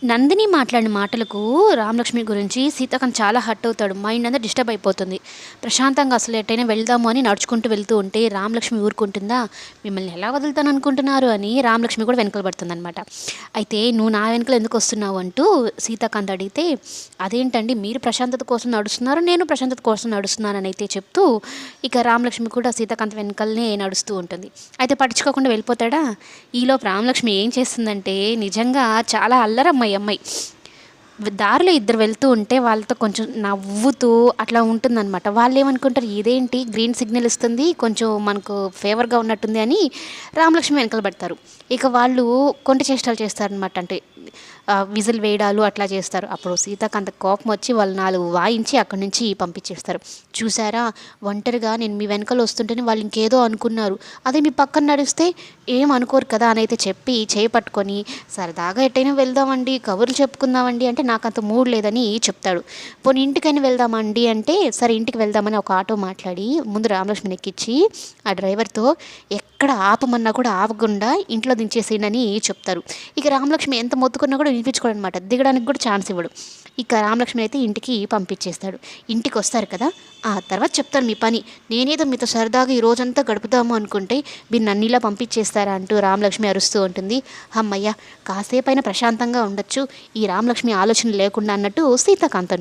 నందిని మాట్లాడిన మాటలకు రామలక్ష్మి గురించి సీతాకాంత్ చాలా హర్ట్ అవుతాడు. మైండ్ అంతా డిస్టర్బ్ అయిపోతుంది. ప్రశాంతంగా అసలు ఎట్టైనా వెళ్దాము అని నడుచుకుంటూ వెళ్తూ ఉంటే రామలక్ష్మి ఊరుకుంటుందా? మిమ్మల్ని ఎలా వదులుతాను అనుకుంటున్నారు అని రామలక్ష్మి కూడా వెనకల పడుతుందనమాట. అయితే నువ్వు నా వెనకలు ఎందుకు వస్తున్నావు అంటూ సీతాకాంత్ అడిగితే, అదేంటండి మీరు ప్రశాంతత కోసం నడుస్తున్నారు, నేను ప్రశాంతత కోసం నడుస్తున్నానని అయితే చెప్తూ ఇక రామలక్ష్మి కూడా సీతాకాంత్ వెనకలనే నడుస్తూ ఉంటుంది. అయితే పట్టించుకోకుండా వెళ్ళిపోతాడా? ఈలోపు రామలక్ష్మి ఏం చేస్తుందంటే నిజంగా చాలా అల్లరమ్మ ఈ అమ్మాయి. దారిలో ఇద్దరు వెళ్తూ ఉంటే వాళ్ళతో కొంచెం నవ్వుతూ అట్లా ఉంటుందన్నమాట. వాళ్ళు ఏమనుకుంటారు, ఇదేంటి గ్రీన్ సిగ్నల్ ఇస్తుంది, కొంచెం మనకు ఫేవర్గా ఉన్నట్టుంది అని రామలక్ష్మి వెనకాల పడతారు. ఇక వాళ్ళు కొంటి చేష్టలు చేస్తారనమాట. అంటే విజిల్ వేయడాలు అట్లా చేస్తారు. అప్పుడు సీతాకాంత్ కోపం వచ్చి వాళ్ళు 4 వాయించి అక్కడి నుంచి పంపించేస్తారు. చూసారా, ఒంటరిగా నేను మీ వెనకాల వస్తుంటేనే వాళ్ళు ఇంకేదో అనుకున్నారు, అదే మీ పక్కన నడిస్తే ఏం అనుకోరు కదా అని అయితే చెప్పి చేయి పట్టుకొని సరదాగా ఎట్టైనా వెళ్దామండి, కబుర్లు చెప్పుకుందామండి అంటే నాకు అంత మూడ్ లేదని చెప్తాడు. పోనీ ఇంటికైనా వెళ్దామండి అంటే సరే ఇంటికి వెళ్దామని ఒక ఆటో మాట్లాడి ముందు రామలక్ష్మిని ఎక్కించి ఆ డ్రైవర్తో ఎక్కడ ఆపమన్నా కూడా ఆపకుండా ఇంట్లో దించేసేయనని చెప్తారు. ఇక రామలక్ష్మి ఎంత మొత్తుకున్నా కూడా వినిపించుకోడు అనమాట. దిగడానికి కూడా ఛాన్స్ ఇవ్వడు. ఇక రామలక్ష్మి అయితే ఇంటికి పంపించేస్తాడు. ఇంటికి వస్తారు కదా, ఆ తర్వాత చెప్తాను మీ పని. నేనేదో మీతో సరదాగా ఈ రోజంతా గడుపుదాము అనుకుంటే మీరు నన్ను ఇలా పంపించేస్తారా అంటూ రామలక్ష్మి అరుస్తూ ఉంటుంది. అమ్మయ్య, కాసేపైనా ప్రశాంతంగా ఉండొచ్చు ఈ రామలక్ష్మి ఆలోచన లేకుండా అన్నట్టు సీతాకాంత్